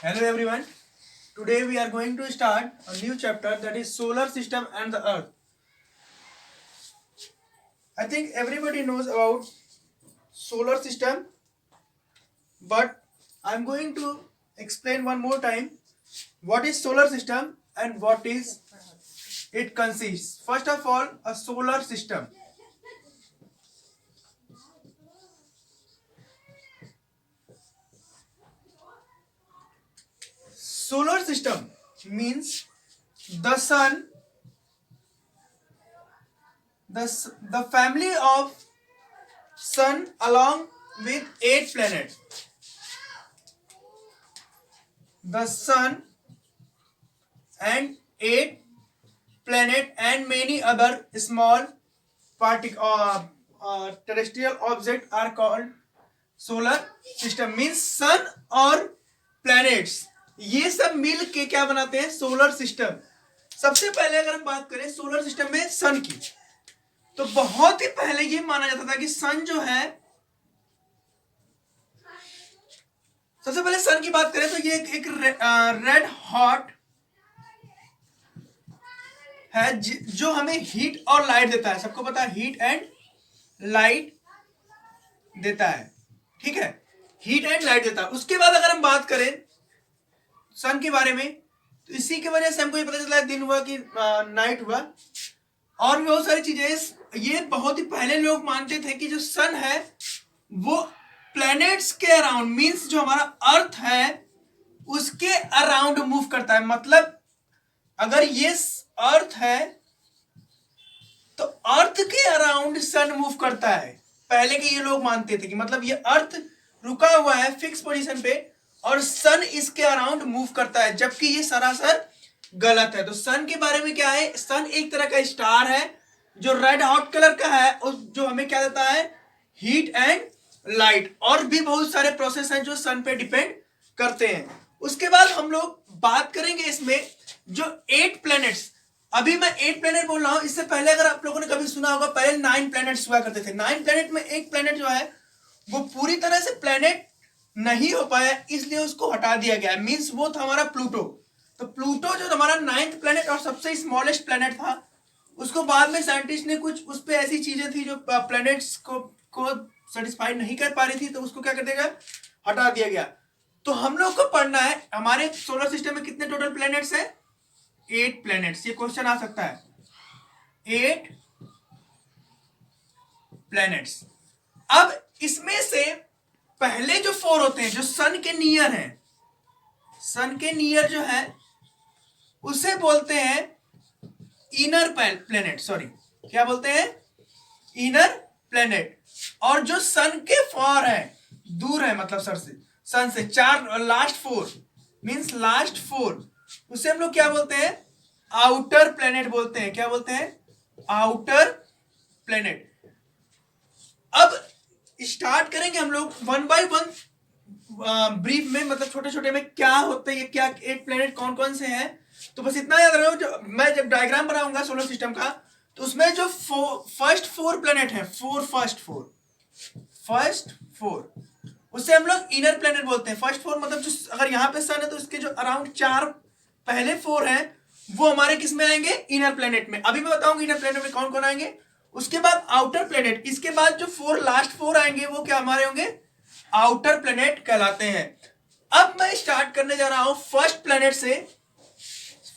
Hello everyone. Today we are going to start a new chapter, that is solar system and the earth. I think everybody knows about solar system, but I'm going to explain one more time what is solar system and what is it consists. First of all, a solar system. Solar system means the sun, the family of sun along with 8 planets. The sun and 8 planet and many other small terrestrial objects are called solar system. Means sun और planets ये सब मिल के क्या बनाते हैं? Solar system. सबसे पहले अगर हम बात करें सोलर सिस्टम में सन की, तो बहुत ही पहले ये माना जाता था कि सन जो है, सबसे पहले सन की बात करें तो ये एक रेड हॉट है जो हमें हीट और लाइट देता है. सबको पता है हीट एंड लाइट देता है. ठीक है, हीट एंड लाइट देता है. उसके बाद अगर हम बात करें सन के बारे में, तो इसी की वजह से हमको ये पता चला है दिन हुआ कि नाइट हुआ, और भी बहुत सारी चीजें. ये बहुत ही पहले लोग मानते थे कि जो सन है वो प्लैनेट्स के अराउंड, मींस जो हमारा अर्थ है उसके अराउंड मूव करता है. मतलब अगर ये अर्थ है तो अर्थ के अराउंड सन मूव करता है. पहले के ये लोग मानते थे कि मतलब ये अर्थ रुका हुआ है फिक्स पोजीशन पे और सन इसके अराउंड मूव करता है, जबकि ये सरासर गलत है. तो सन के बारे में क्या है? सन एक तरह का स्टार है जो रेड हॉट कलर का है और जो हमें क्या देता है? Heat and light. और भी बहुत सारे प्रोसेस हैं जो सन पे डिपेंड करते हैं. उसके बाद हम लोग बात करेंगे इसमें जो 8 प्लैनेट्स. अभी मैं 8 प्लैनेट बोल रहा हूं, इससे पहले अगर आप लोगों ने कभी सुना होगा पहले 9 प्लैनेट्स हुआ करते थे. 9 प्लैनेट में एक प्लैनेट जो है वो पूरी तरह से प्लैनेट नहीं हो पाया, इसलिए उसको हटा दिया गया. मींस वो था हमारा प्लूटो. तो प्लूटो जो हमारा 9th प्लैनेट और सबसे स्मॉलेस्ट प्लैनेट था, उसको बाद में साइंटिस्ट ने कुछ उस पर ऐसी चीजें थी जो प्लैनेट्स को सेटिस्फाई नहीं कर पा रही थी, तो उसको क्या कर देगा? हटा दिया गया. तो हम लोग को पढ़ना है हमारे सोलर सिस्टम में कितने टोटल प्लैनेट्स है? 8 प्लैनेट्स. ये क्वेश्चन आ सकता है. 8 प्लैनेट्स. अब इसमें से पहले जो 4 होते हैं जो सन के नियर हैं, सन के नियर जो है उसे बोलते हैं इनर प्लैनेट. सॉरी, क्या बोलते हैं? Inner planet. और जो सन के फार है, दूर है, मतलब सन से 4 लास्ट 4 मींस लास्ट 4, उसे हम लोग क्या बोलते हैं? आउटर प्लैनेट बोलते हैं. क्या बोलते हैं? Outer planet. अब स्टार्ट करेंगे हम लोग 1 by 1 ब्रीफ में, मतलब छोटे छोटे में क्या होते हैं, क्या 8 प्लैनेट कौन कौन से हैं. तो बस इतना याद रखो, जो मैं जब डायग्राम बनाऊंगा सोलर सिस्टम का, तो उसमें जो फर्स्ट 4 प्लैनेट है, फर्स्ट 4 उसे हम लोग इनर प्लैनेट बोलते हैं. फर्स्ट 4 मतलब जो, अगर यहाँ पे सन है तो उसके जो अराउंड 4 पहले 4 हैं वो हमारे किस में आएंगे? इनर प्लैनेट में. अभी मैं बताऊंगा इनर प्लैनेट में कौन कौन आएंगे. उसके बाद आउटर प्लैनेट. इसके बाद जो 4 लास्ट 4 आएंगे वो क्या हमारे होंगे? आउटर प्लैनेट कहलाते हैं. अब मैं स्टार्ट करने जा रहा हूं फर्स्ट प्लैनेट से.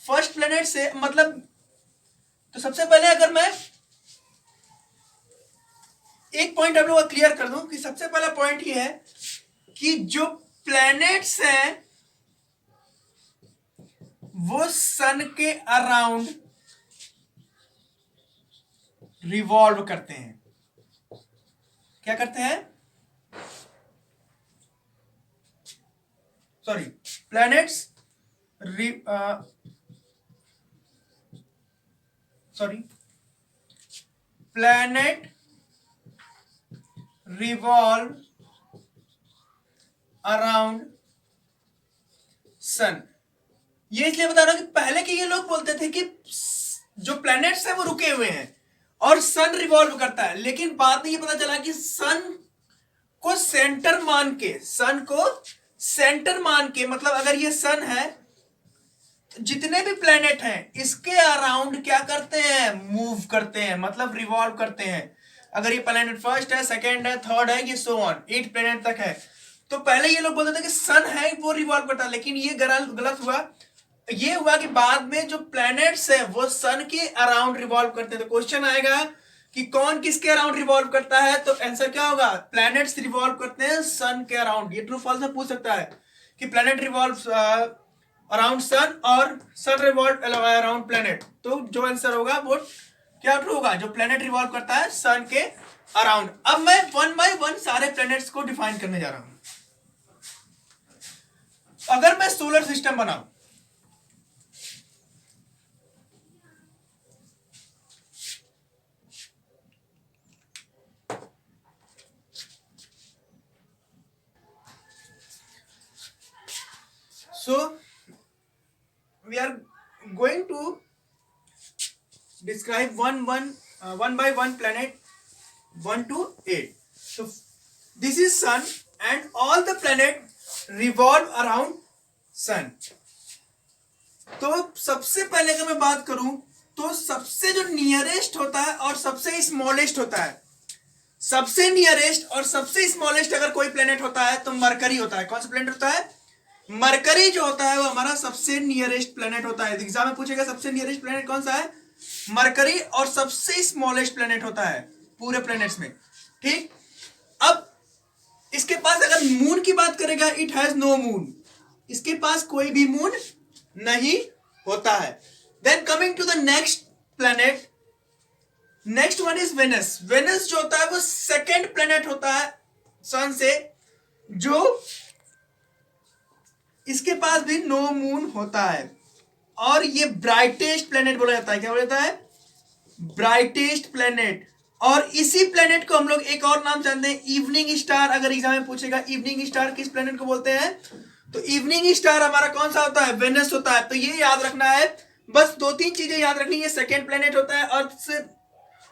फर्स्ट प्लैनेट से मतलब, तो सबसे पहले अगर मैं एक पॉइंट आप लोगों को क्लियर कर दूं कि सबसे पहला पॉइंट ये है कि जो प्लैनेट्स हैं वो सन के अराउंड रिवॉल्व करते हैं. क्या करते हैं? Sorry, planets planet revolve around sun. ये इसलिए बता रहा हूं कि पहले के ये लोग बोलते थे कि जो प्लैनेट्स हैं वो रुके हुए हैं और सन रिवॉल्व करता है, लेकिन बाद में ये पता चला कि सन को सेंटर मान के सेंटर मान के, मतलब अगर ये सन है, जितने भी प्लेनेट हैं इसके अराउंड क्या करते हैं, मूव करते हैं, मतलब रिवॉल्व करते हैं। अगर ये प्लेनेट फर्स्ट है, सेकंड है, थर्ड है, ये सो ऑन 8 प्लेनेट तक है। तो पहले ये लोग बोलते थे कि सन है वो रिवॉल्व करता है, लेकिन ये गलत हुआ। ये हुआ कि बाद में जो प्लैनेट्स है वो सन के अराउंड रिवॉल्व करते हैं। तो क्वेश्चन आएगा कि कौन किसके अराउंड रिवॉल्व करता है, तो आंसर क्या होगा, प्लैनेट्स रिवॉल्व करते हैं सन के अराउंड। ये ट्रू फॉल्स में पूछ सकता है कि प्लैनेट रिवॉल्व अराउंड सन और सन रिवॉल्व अराउंड प्लैनेट। तो जो आंसर होगा वो क्या ट्रू होगा, जो प्लैनेट रिवॉल्व करता है सन के अराउंड। अब मैं 1 बाय 1 सारे प्लैनेट्स को डिफाइन करने जा रहा हूं। अगर मैं सोलर सिस्टम बनाऊं, so we are going to describe one by one planet 1 to 8. So this is sun and all the planet revolve around sun. तो सबसे पहले अगर मैं बात करूं तो सबसे जो नियरेस्ट होता है और सबसे स्मॉलेस्ट होता है, सबसे नियरेस्ट और सबसे स्मॉलेस्ट अगर कोई प्लेनेट होता है तो मरकरी होता है। कौन सा प्लेनेट होता है, मरकरी जो होता है वो हमारा सबसे नियरेस्ट प्लेनेट होता है। एग्जाम में पूछेगा सबसे नियरेस्ट प्लेनेट कौन सा है, मरकरी, और सबसे स्मॉलेस्ट प्लेनेट होता है पूरे प्लेनेट्स में। ठीक, अब इसके पास अगर मून की बात करेगा, इट हैज नो मून, इसके पास कोई भी मून नहीं होता है। Then coming to the next planet, next one is Venus. Venus जो होता है वो सेकेंड प्लेनेट होता है सन से, जो इसके पास भी नो मून होता है, और ये ब्राइटेस्ट प्लेनेट बोला जाता है। क्या बोला जाता है, ब्राइटेस्ट प्लेनेट। और इसी प्लेनेट को हम लोग एक और नाम जानते हैं, इवनिंग स्टार। अगर एग्जाम में पूछेगा इवनिंग स्टार किस प्लेनेट को बोलते हैं, तो इवनिंग स्टार हमारा कौन सा होता है, वेनस होता है। तो ये याद रखना है, बस 2-3 चीजें याद रखनी है। सेकेंड प्लेनेट होता है अर्थ से,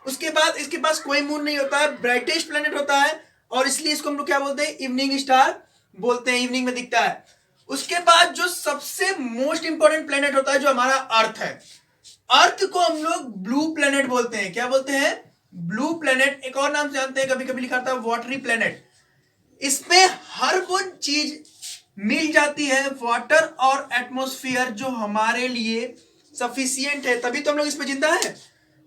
उसके बाद इसके पास कोई मून नहीं होता है, ब्राइटेस्ट प्लेनेट होता है, और इसलिए इसको हम लोग क्या बोलते हैं, इवनिंग स्टार बोलते हैं, इवनिंग में दिखता है। उसके बाद जो सबसे मोस्ट इंपॉर्टेंट प्लेनेट होता है जो हमारा अर्थ है, अर्थ को हम लोग ब्लू प्लेनेट बोलते हैं। क्या बोलते हैं, ब्लू प्लेनेट। एक और नाम से जानते हैं, कभी कभी लिखा था वाटरी प्लेनेट। इसमें हर वो चीज मिल जाती है, वाटर और एटमॉस्फेयर, जो हमारे लिए सफिशियंट है, तभी तो हम लोग इसमें जिंदा है।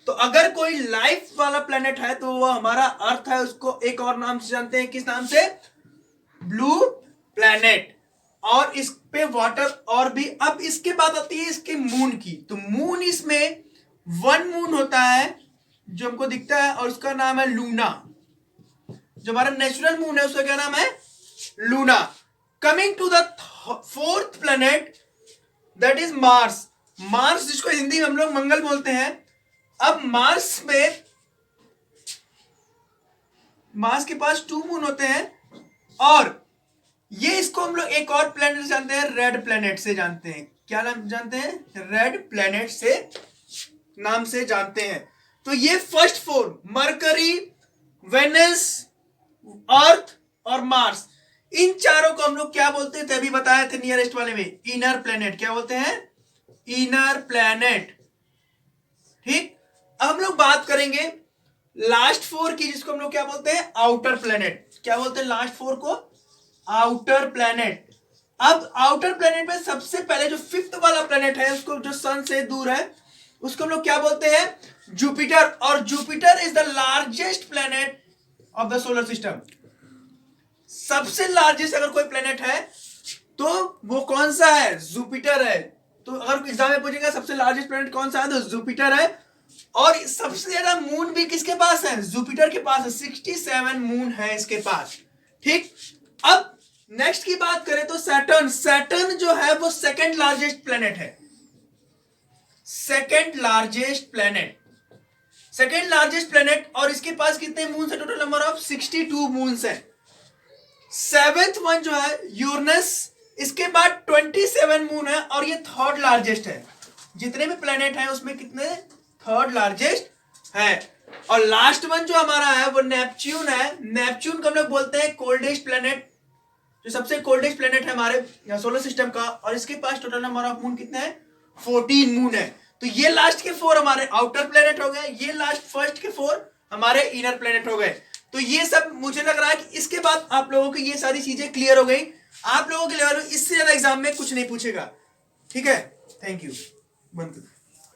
तो अगर कोई लाइफ वाला प्लेनेट है तो वो हमारा अर्थ है, उसको एक और नाम से जानते हैं, किस नाम से, ब्लू प्लेनेट। और इस पे वाटर और भी। अब इसके बाद आती है इसके मून की, तो मून इसमें 1 मून होता है जो हमको दिखता है, और उसका नाम है लूना। जो हमारा नेचुरल मून है उसका क्या नाम है, Luna. Coming to the 4th planet, that is Mars. Mars जिसको हिंदी में हम लोग मंगल बोलते हैं। अब मार्स में, मार्स के पास 2 मून होते हैं, और ये इसको हम लोग एक और प्लेनेट जानते हैं, रेड प्लेनेट से जानते हैं। क्या नाम जानते हैं, रेड प्लेनेट से नाम से जानते हैं। तो ये फर्स्ट 4, मरकरी, वेनस, अर्थ और मार्स, इन चारों को हम लोग क्या बोलते थे, अभी बताए थे नियरेस्ट वाले में, इनर प्लेनेट। क्या बोलते हैं, इनर प्लेनेट। ठीक, अब हम लोग बात करेंगे लास्ट 4 की, जिसको हम लोग क्या बोलते हैं, आउटर प्लेनेट। क्या बोलते हैं लास्ट 4 को, आउटर प्लेनेट। अब आउटर प्लेनेट में सबसे पहले जो 5th वाला प्लेनेट है, उसको जो सन से दूर है, उसको हम लोग क्या बोलते हैं, जुपिटर। और Jupiter is the largest planet of the solar system. सबसे लार्जेस्ट अगर कोई प्लेनेट है तो वो कौन सा है, जुपिटर है। तो अगर एग्जाम में पूछेगा सबसे लार्जेस्ट प्लेनेट कौन सा है, तो जुपिटर है। और सबसे ज्यादा मून भी किसके पास है, जुपिटर के पास है, 67 मून है इसके पास। ठीक, अब नेक्स्ट की बात करें तो सैटर्न। सैटर्न जो है वो सेकंड लार्जेस्ट प्लेनेट है, second largest planet, second largest planet. और इसके पास कितने मून है, टोटल नंबर ऑफ 62 मून है। 7th वन जो है यूरेनस, इसके बाद 27 मून है, और ये 3rd लार्जेस्ट है। जितने भी प्लेनेट हैं उसमें कितने, 3rd लार्जेस्ट है। और लास्ट वन जो हमारा है वो नेपच्यून है। नेपच्यून को हम लोग बोलते हैं कोल्डेस्ट प्लेनेट, जो सबसे कोल्डेस्ट प्लेनेट है हमारे सोलर सिस्टम का, और इसके पास टोटल नंबर ऑफ मून कितने हैं? 14 मून है। तो ये लास्ट के 4 हमारे आउटर प्लेनेट हो गए, ये लास्ट फर्स्ट के 4 हमारे इनर प्लेनेट हो गए। तो ये सब मुझे लग रहा है कि इसके बाद आप लोगों को ये सारी चीजें क्लियर हो गई। आप लोगों के लेवल में इससे ज्यादा एग्जाम में कुछ नहीं पूछेगा। ठीक है, थैंक यू। बंद।